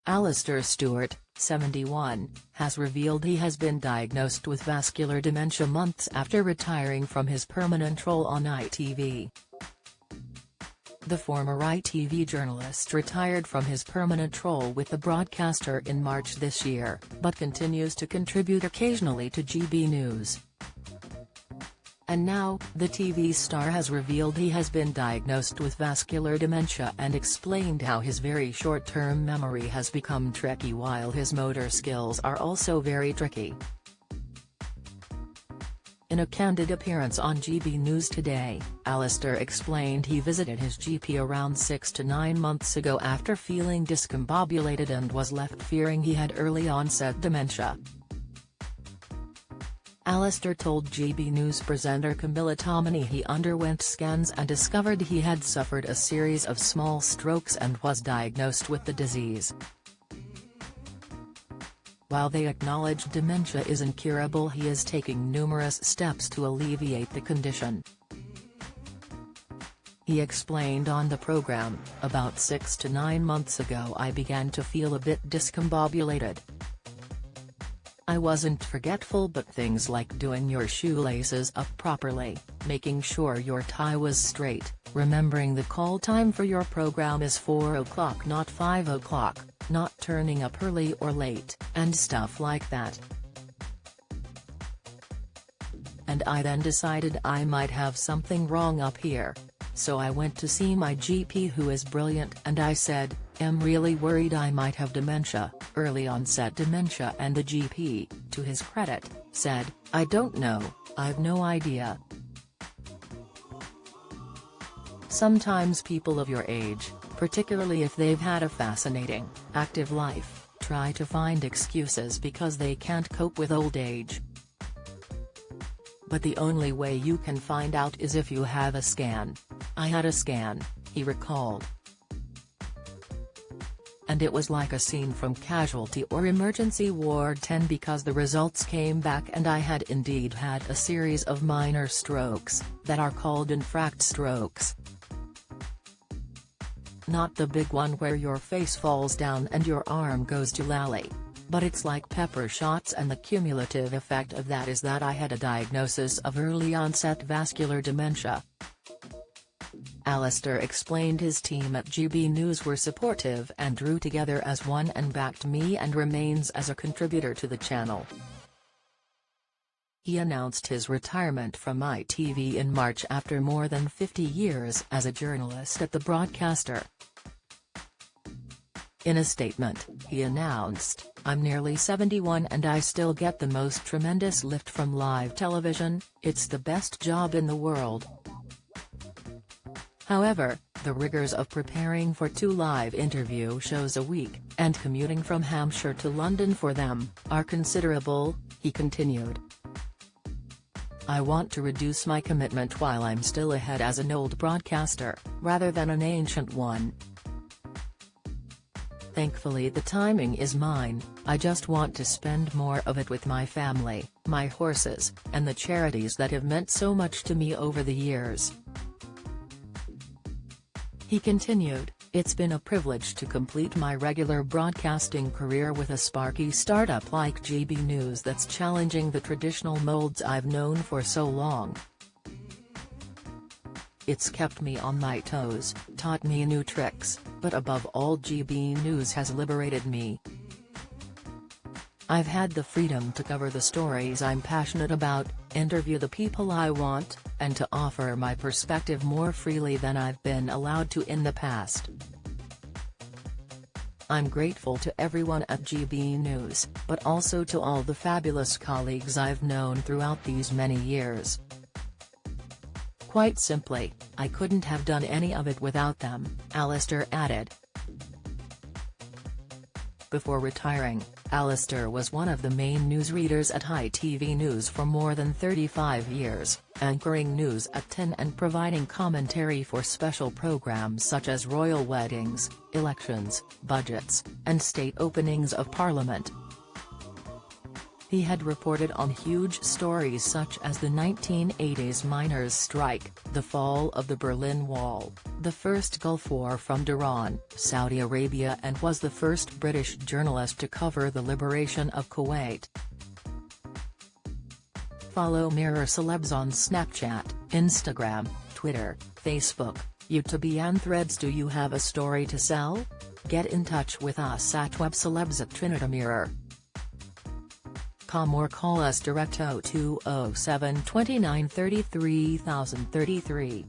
Alastair Stewart, 71, has revealed he has been diagnosed with vascular dementia months after retiring from his permanent role on ITV. The former ITV journalist retired from his permanent role with the broadcaster in March this year, but continues to contribute occasionally to GB News. And now, the TV star has revealed he has been diagnosed with vascular dementia and explained how his very short-term memory has become tricky while his motor skills are also very tricky. In a candid appearance on GB News Today, Alastair explained he visited his GP around 6 to 9 months ago after feeling discombobulated and was left fearing he had early-onset dementia. Alastair told GB News presenter Camilla Tominey he underwent scans and discovered he had suffered a series of small strokes and was diagnosed with the disease. While they acknowledge dementia is incurable, he is taking numerous steps to alleviate the condition. He explained on the program, "About 6 to 9 months ago I began to feel a bit discombobulated. I wasn't forgetful, but things like doing your shoelaces up properly, making sure your tie was straight, remembering the call time for your program is 4 o'clock not 5 o'clock, not turning up early or late, and stuff like that. And I then decided I might have something wrong up here. So I went to see my GP, who is brilliant, and I said, I'm really worried I might have dementia, early onset dementia, and the GP, to his credit, said, I don't know, I've no idea. Sometimes people of your age, particularly if they've had a fascinating, active life, try to find excuses because they can't cope with old age. But the only way you can find out is if you have a scan. I had a scan," he recalled. "And it was like a scene from Casualty or Emergency Ward 10 because the results came back and I had indeed had a series of minor strokes, that are called infarct strokes. Not the big one where your face falls down and your arm goes to lally. But it's like pepper shots, and the cumulative effect of that is that I had a diagnosis of early-onset vascular dementia." Alastair explained his team at GB News were supportive and drew together as one and backed me and remains as a contributor to the channel. He announced his retirement from ITV in March after more than 50 years as a journalist at the broadcaster. In a statement, he announced, "I'm nearly 71 and I still get the most tremendous lift from live television, it's the best job in the world." However, the rigors of preparing for 2 live interview shows a week, and commuting from Hampshire to London for them, are considerable, he continued. "I want to reduce my commitment while I'm still ahead as an old broadcaster, rather than an ancient one. Thankfully the timing is mine, I just want to spend more of it with my family, my horses, and the charities that have meant so much to me over the years." He continued, "It's been a privilege to complete my regular broadcasting career with a sparky startup like GB News that's challenging the traditional molds I've known for so long. It's kept me on my toes, taught me new tricks, but above all GB News has liberated me. I've had the freedom to cover the stories I'm passionate about, interview the people I want, and to offer my perspective more freely than I've been allowed to in the past. I'm grateful to everyone at GB News, but also to all the fabulous colleagues I've known throughout these many years. Quite simply, I couldn't have done any of it without them," Alastair added. Before retiring, Alastair was one of the main newsreaders at ITV News for more than 35 years, anchoring news at 10 and providing commentary for special programs such as royal weddings, elections, budgets, and state openings of Parliament. He had reported on huge stories such as the 1980s miners' strike, the fall of the Berlin Wall, the first Gulf War from Iran, Saudi Arabia, and was the first British journalist to cover the liberation of Kuwait. Follow Mirror Celebs on Snapchat, Instagram, Twitter, Facebook, YouTube and Threads. Do you have a story to sell? Get in touch with us at webcelebs@trinitymirror.com or call us direct 0207 29 33 033.